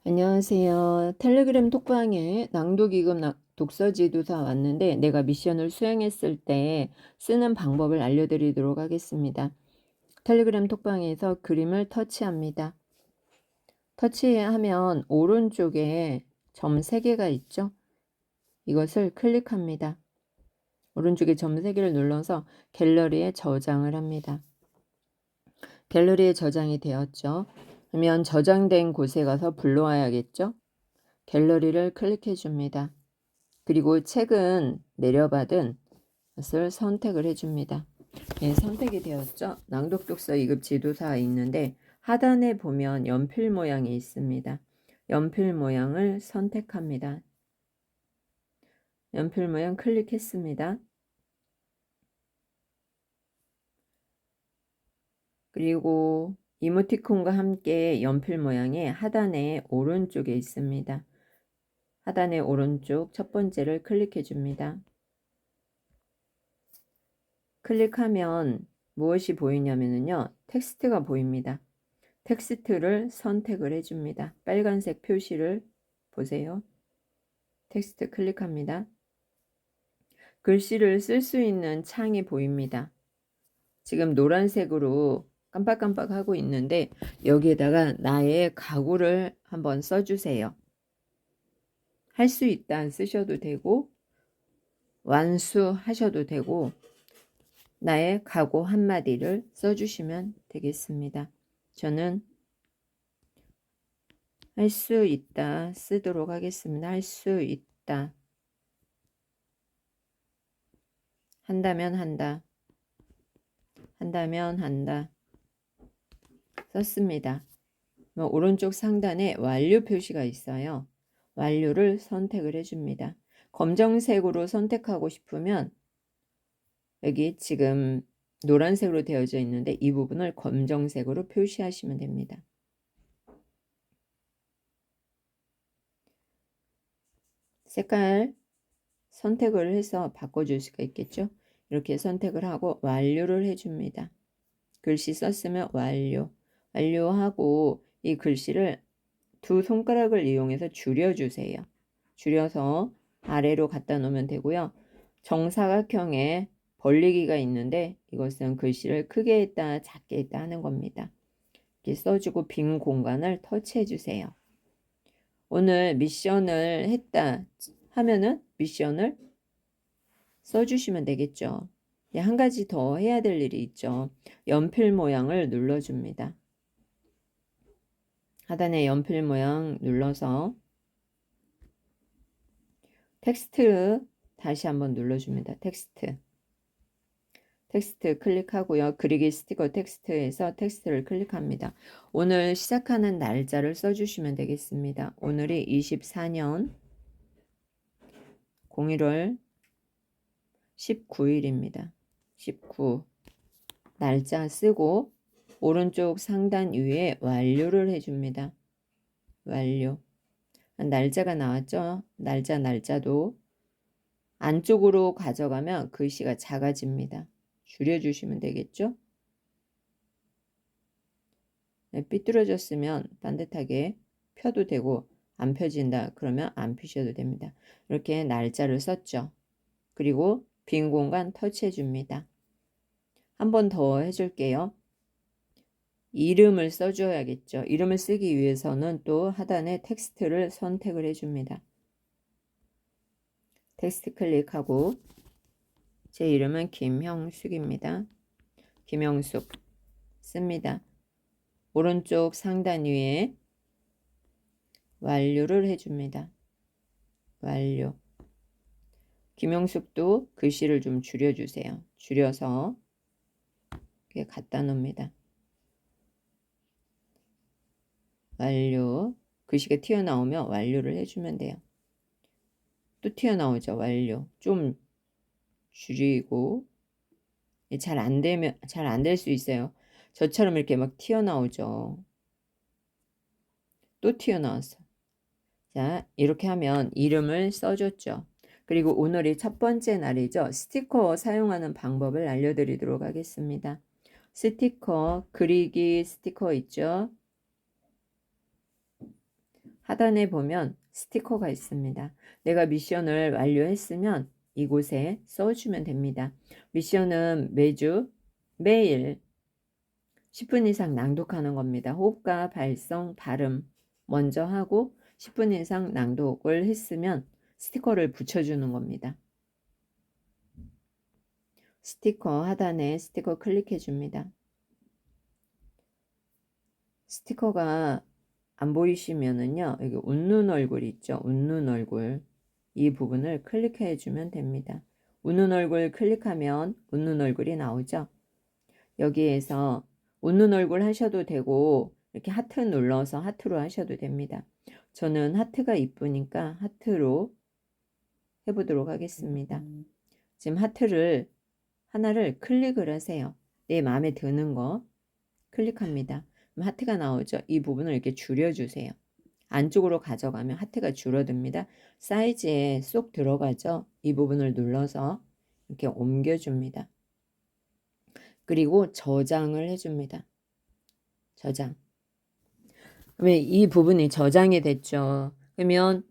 안녕하세요. 텔레그램 톡방에 낭독이금 독서지도사 왔는데 내가 미션을 수행했을 때 쓰는 방법을 알려드리도록 하겠습니다. 텔레그램 톡방에서 그림을 터치합니다. 터치하면 오른쪽에 점 3개가 있죠? 이것을 클릭합니다. 오른쪽에 점 3개를 눌러서 갤러리에 저장을 합니다. 갤러리에 저장이 되었죠? 그러면 저장된 곳에 가서 불러와야겠죠? 갤러리를 클릭해 줍니다. 그리고 최근 내려받은 것을 선택을 해줍니다. 네, 선택이 되었죠. 낭독독서 2급 지도사 있는데 하단에 보면 연필 모양이 있습니다. 연필 모양을 선택합니다. 연필 모양 클릭했습니다. 그리고 이모티콘과 함께 연필 모양이 하단에 오른쪽에 있습니다. 하단의 오른쪽 첫 번째를 클릭해 줍니다. 클릭하면 무엇이 보이냐면요. 텍스트가 보입니다. 텍스트를 선택을 해줍니다. 빨간색 표시를 보세요. 텍스트 클릭합니다. 글씨를 쓸 수 있는 창이 보입니다. 지금 노란색으로 깜빡깜빡 하고 있는데 여기에다가 나의 각오를 한번 써주세요. 할 수 있다 쓰셔도 되고 완수하셔도 되고 나의 각오 한마디를 써주시면 되겠습니다. 저는 할 수 있다 쓰도록 하겠습니다. 할 수 있다. 한다면 한다. 한다면 한다. 썼습니다. 오른쪽 상단에 완료 표시가 있어요. 완료를 선택을 해줍니다. 검정색으로 선택하고 싶으면 여기 지금 노란색으로 되어져 있는데 이 부분을 검정색으로 표시하시면 됩니다. 색깔 선택을 해서 바꿔줄 수가 있겠죠. 이렇게 선택을 하고 완료를 해줍니다. 글씨 썼으면 완료. 완료하고 이 글씨를 두 손가락을 이용해서 줄여주세요. 줄여서 아래로 갖다 놓으면 되고요. 정사각형에 벌리기가 있는데 이것은 글씨를 크게 했다 작게 했다 하는 겁니다. 이렇게 써주고 빈 공간을 터치해 주세요. 오늘 미션을 했다 하면은 미션을 써주시면 되겠죠. 한 가지 더 해야 될 일이 있죠. 연필 모양을 눌러줍니다. 하단에 연필 모양 눌러서 텍스트 다시 한번 눌러줍니다. 텍스트 클릭하고요. 그리기 스티커 텍스트에서 텍스트를 클릭합니다. 오늘 시작하는 날짜를 써주시면 되겠습니다. 오늘이 24년 01월 19일입니다. 19 날짜 쓰고 오른쪽 상단 위에 완료를 해줍니다. 완료. 날짜가 나왔죠? 날짜도 안쪽으로 가져가면 글씨가 작아집니다. 줄여주시면 되겠죠? 삐뚤어졌으면 반듯하게 펴도 되고 안 펴진다 그러면 안 펴셔도 됩니다. 이렇게 날짜를 썼죠. 그리고 빈 공간 터치해 줍니다. 한 번 더 해줄게요. 이름을 써줘야겠죠. 이름을 쓰기 위해서는 또 하단에 텍스트를 선택을 해줍니다. 텍스트 클릭하고 제 이름은 김형숙입니다. 김형숙 씁니다. 오른쪽 상단 위에 완료를 해줍니다. 완료. 김형숙도 글씨를 좀 줄여주세요. 줄여서 이렇게 갖다 놓습니다. 완료. 글씨가 튀어나오면 완료를 해주면 돼요. 또 튀어나오죠. 완료. 좀 줄이고 잘 안 되면 잘 안 될 수 있어요. 저처럼 이렇게 막 튀어나오죠. 또 튀어나왔어. 자, 이렇게 하면 이름을 써줬죠. 그리고 오늘이 첫 번째 날이죠. 스티커 사용하는 방법을 알려드리도록 하겠습니다. 스티커, 그리기 스티커 있죠. 하단에 보면 스티커가 있습니다. 내가 미션을 완료했으면 이곳에 써주면 됩니다. 미션은 매일 10분 이상 낭독하는 겁니다. 호흡과 발성, 발음 먼저 하고 10분 이상 낭독을 했으면 스티커를 붙여주는 겁니다. 스티커 하단에 스티커 클릭해 줍니다. 스티커가 안 보이시면은요, 여기 웃는 얼굴 있죠? 웃는 얼굴. 이 부분을 클릭해 주면 됩니다. 웃는 얼굴 클릭하면 웃는 얼굴이 나오죠? 여기에서 웃는 얼굴 하셔도 되고, 이렇게 하트 눌러서 하트로 하셔도 됩니다. 저는 하트가 이쁘니까 하트로 해보도록 하겠습니다. 지금 하나를 클릭을 하세요. 내 마음에 드는 거 클릭합니다. 그럼 하트가 나오죠. 이 부분을 이렇게 줄여주세요. 안쪽으로 가져가면 하트가 줄어듭니다. 사이즈에 쏙 들어가죠. 이 부분을 눌러서 이렇게 옮겨줍니다. 그리고 저장을 해줍니다. 저장. 왜 이 부분이 저장이 됐죠. 그러면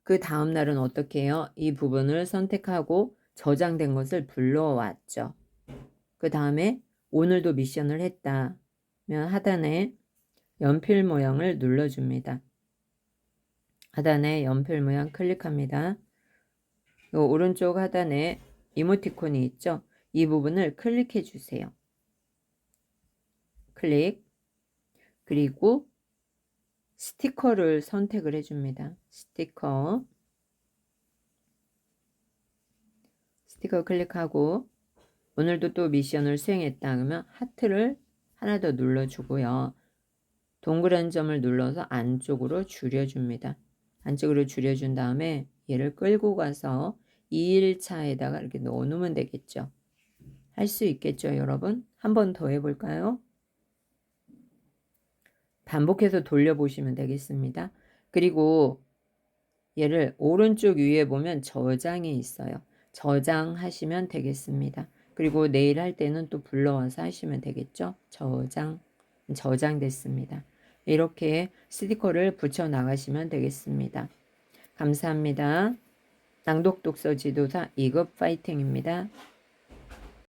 그 다음 날은 어떻게 해요? 이 부분을 선택하고 저장된 것을 불러왔죠. 그 다음에 오늘도 미션을 했다. 면 하단에 연필 모양을 눌러줍니다. 하단에 연필 모양 클릭합니다. 요 오른쪽 하단에 이모티콘이 있죠? 이 부분을 클릭해 주세요. 클릭. 그리고 스티커를 선택을 해줍니다. 스티커 클릭하고 오늘도 또 미션을 수행했다 그러면 하트를 하나 더 눌러주고요. 동그란 점을 눌러서 안쪽으로 줄여줍니다. 안쪽으로 줄여준 다음에 얘를 끌고 가서 2일차에다가 이렇게 넣어놓으면 되겠죠. 할 수 있겠죠, 여러분? 한 번 더 해볼까요? 반복해서 돌려보시면 되겠습니다. 그리고 얘를 오른쪽 위에 보면 저장이 있어요. 저장하시면 되겠습니다. 그리고 내일 할 때는 또 불러와서 하시면 되겠죠. 저장됐습니다. 이렇게 스티커를 붙여 나가시면 되겠습니다. 감사합니다. 낭독 독서 지도사 2급 파이팅입니다.